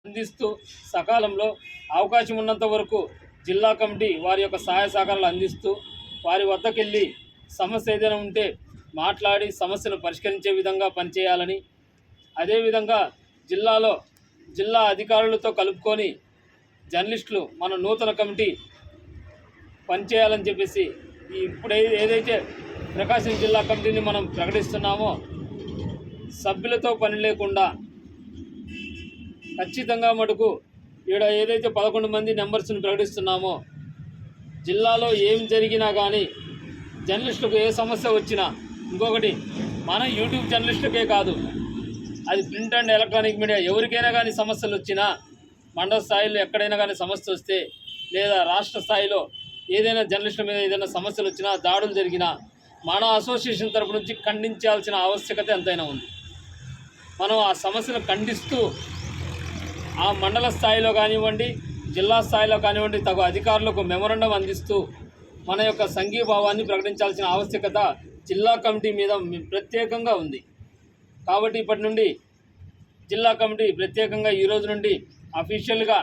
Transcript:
అందిస్తూ సకాలంలో అవకాశం ఉన్నంత వరకు జిల్లా కమిటీ వారి యొక్క సహాయ సహకారాలు అందిస్తూ వారి వద్దకెళ్ళి సమస్య ఏదైనా ఉంటే మాట్లాడి సమస్యను పరిష్కరించే విధంగా పనిచేయాలని, అదేవిధంగా జిల్లా అధికారులతో కలుపుకొని జర్నలిస్టులు మన నూతన కమిటీ పనిచేయాలని చెప్పేసి ఇప్పుడు ఏదైతే ప్రకాశం జిల్లా కమిటీని మనం ప్రకటిస్తున్నామో సభ్యులతో పని లేకుండా ఖచ్చితంగా మటుకు ఈడ ఏదైతే 11 మంది నెంబర్స్ని ప్రకటిస్తున్నామో జిల్లాలో ఏం జరిగినా కానీ జర్నలిస్టులకు ఏ సమస్య వచ్చినా, ఇంకొకటి మన యూట్యూబ్ జర్నలిస్టులకే కాదు, అది ప్రింట్ అండ్ ఎలక్ట్రానిక్ మీడియా ఎవరికైనా కానీ సమస్యలు వచ్చినా, మండల స్థాయిలో ఎక్కడైనా కానీ సమస్య వస్తే లేదా రాష్ట్ర స్థాయిలో ఏదైనా జర్నలిస్టుల మీద ఏదైనా సమస్యలు వచ్చినా, దాడులు జరిగినా మన అసోసియేషన్ తరపు నుంచి ఖండించాల్సిన ఆవశ్యకత ఎంతైనా ఉంది. మనం ఆ సమస్యను ఖండిస్తూ ఆ మండల స్థాయిలో కానివ్వండి, జిల్లా స్థాయిలో కానివ్వండి తగు అధికారులకు మెమొరండం అందిస్తూ మన యొక్క సంఘీభావాన్ని ప్రకటించాల్సిన ఆవశ్యకత జిల్లా కమిటీ మీద ప్రత్యేకంగా ఉంది. కాబట్టి ఇప్పటి నుండి జిల్లా కమిటీ ప్రత్యేకంగా ఈ రోజు నుండి అఫీషియల్గా